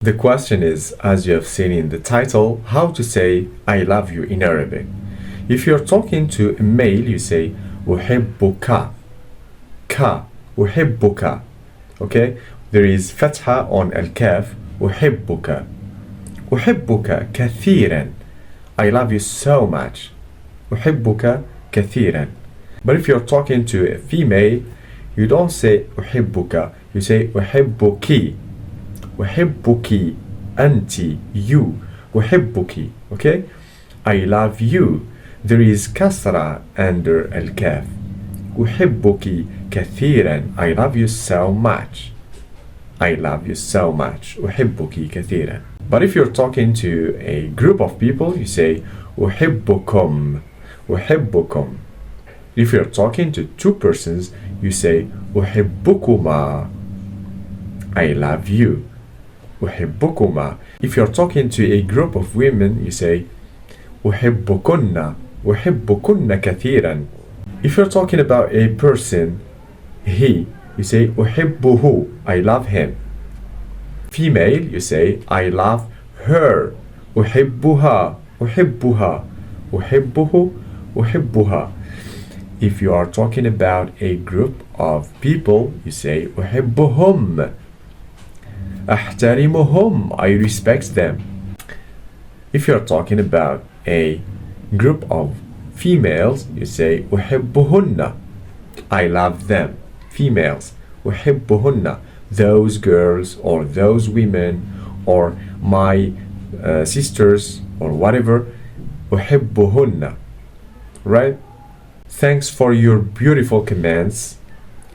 The question is, as you have seen in the title, how to say I love you in Arabic. If you're talking to a male, you say أحبك. Ka, أحبك. Okay? There is fatha on al-kaf. أحبك. أحبك كثيرا. I love you so much. أحبك كثيرا. But if you're talking to a female, you don't say أحبك, you say أحبك. أحبك أنت, you. أحبك. Okay? I love you. There is kasra under al-kaf. أحبك كثيرا. I love you so much. I love you so much. أحبك كثيرا. But if you're talking to a group of people, you say أحبكم. أحبكم. If you're talking to two persons, you say أحبكما. I love you. أحبكما. If you're talking to a group of women, you say أحبكن. أحبكن كثيرا. If you're talking about a person, he, you say أحبه. I love him. Female, you say I love her. أحبها. أحبها. أحبه. أحبها. If you are talking about a group of people, you say أحبهم. أحترمهم. I respect them. If you are talking about a group of females, you say أحبهن. I love them. Females. أحبهن. Those girls or those women or my sisters or whatever. أحبهن. Right? Thanks for your beautiful comments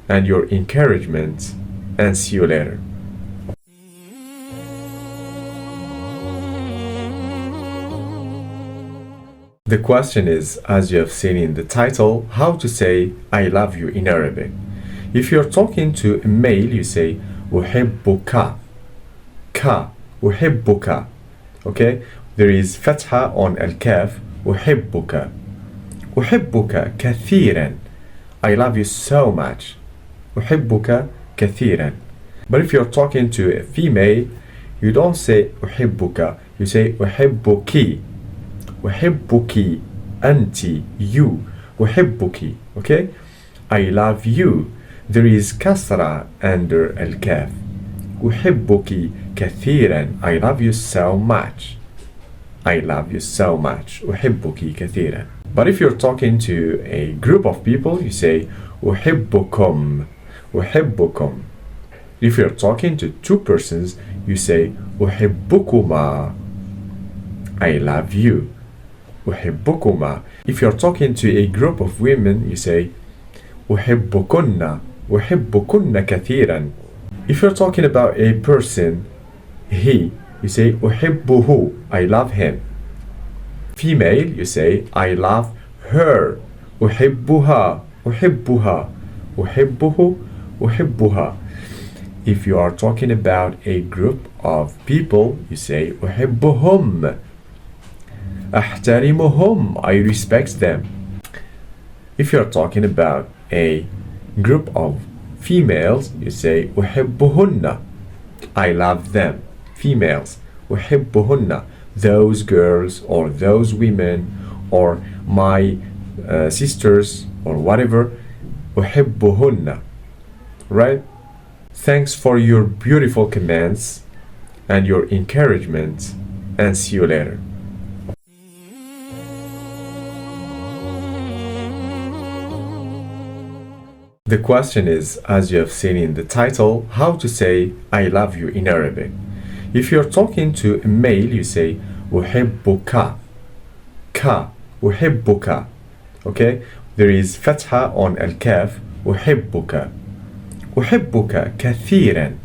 and your encouragement, and see you later. The question is, as you have seen in the title, how to say I love you in Arabic. If you're talking to a male, you say أحبك. Ka, أحبك. Okay? There is fatha on al-kaf. أحبك. أحبك كثيرا. I love you so much. أحبك كثيرا. But if you're talking to a female, you don't say أحبك, you say أحبك. أحبك أنت, you. أحبك. Okay? I love you. There is kasra under al-kaf. أحبك كثيرا. I love you so much. I love you so much. أحبك كثيرا. But if you're talking to a group of people, you say أحبكم. أحبكم. If you're talking to two persons, you say أحبكما. I love you. أحبكما. If you're talking to a group of women, you say أحبكن. أحبكن كثيرا. If you're talking about a person, he, you say أحبه. I love him. Female, you say I love her. أحبها. أحبها. أحبه. أحبها. If you are talking about a group of people, you say أحبهم. أحترمهم. I respect them. If you are talking about a group of females, you say أحبهن. I love them. Females. أحبهن. Those girls or those women or my sisters or whatever. أحبهن. Right? Thanks for your beautiful comments and your encouragement, and see you later. The question is, as you have seen in the title, how to say I love you in Arabic. If you're talking to a male, you say أحبك. Ka, أحبك. Okay? There is fatha on al-kaf. أحبك. أحبك كثيرا.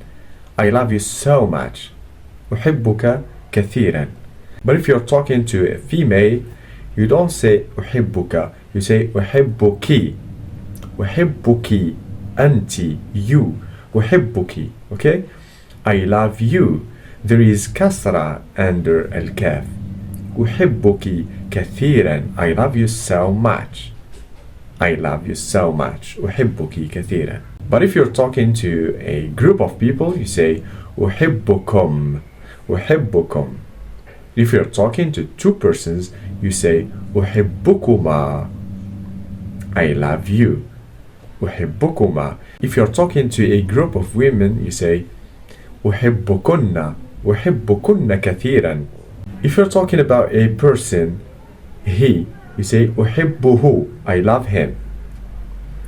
I love you so much. أحبك كثيرا. But if you're talking to a female, you don't say أحبك, you say أحبك. أحبك أنت, you. أحبك. Okay? I love you. There is kasra under al-kaf. أحبك كثيرا. I love you so much. I love you so much. أحبك كثيرا. But if you're talking to a group of people, you say أحبكم. أحبكم. If you're talking to two persons, you say أحبكما. I love you. أحبكما. If you're talking to a group of women, you say أحبكن. أحبكن كثيرا. If you're talking about a person, he, you say أحبه. I love him.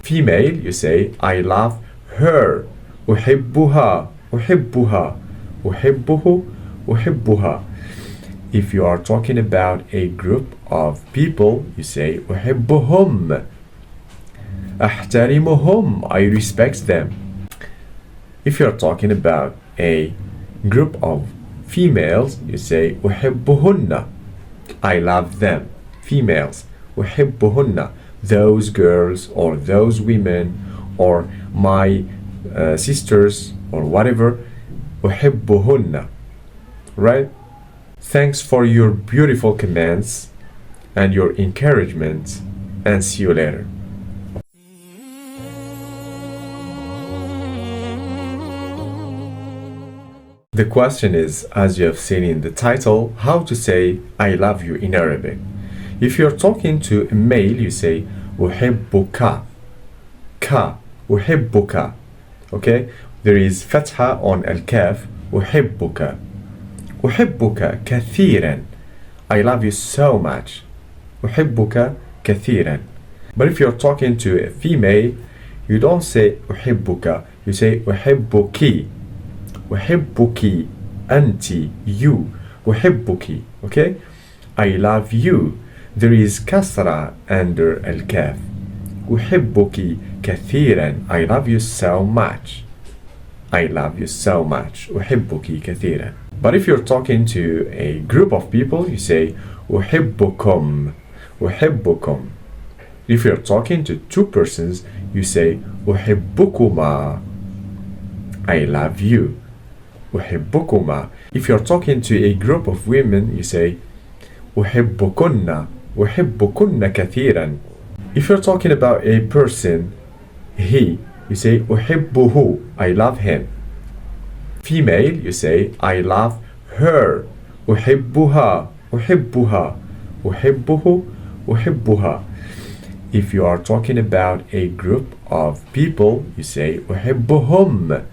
Female, you say I love her. أحبها. أحبها. أحبه. أحبها. If you are talking about a group of people, you say أحبهم. أحترمهم. I respect them. If you are talking about a group of females, you say أحبهن. I love them. Females. أحبهن. Those girls or those women or my sisters or whatever. أحبهن. Right? Thanks for your beautiful comments and your encouragement, and see you later. The question is, as you have seen in the title, how to say I love you in Arabic. If you're talking to a male, you say أحبك. Ka. أحبك. Okay? There is fatha on al-kaf. أحبك. أحبك كثيرا. I love you so much. أحبك كثيرا. But if you're talking to a female, you don't say أحبك, you say أحبك. أحبك أنت, you. أحبك. Okay? I love you. There is kasra under al-kaf. أحبك كثيرا. I love you so much. I love you so much. أحبك كثيرا. But if you're talking to a group of people, you say أحبكم. أحبكم. If you're talking to two persons, you say أحبكما. I love you. أحبكما. If you're talking to a group of women, you say أحبكن. أحبكن كثيرا. If you're talking about a person, he, you say أحبه. I love him. Female, you say I love her. أحبها. أحبها. أحبه. أحبها. If you are talking about a group of people, you say أحبهم.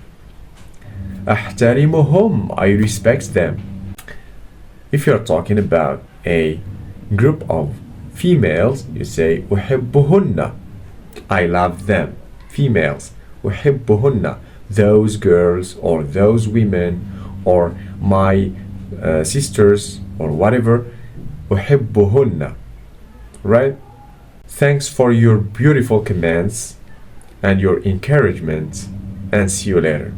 أحترمهم. I respect them. If you are talking about a group of females, you say أحبهن. I love them. Females. أحبهن. Those girls or those women or my sisters or whatever. أحبهن. Right? Thanks for your beautiful comments and your encouragement, and see you later.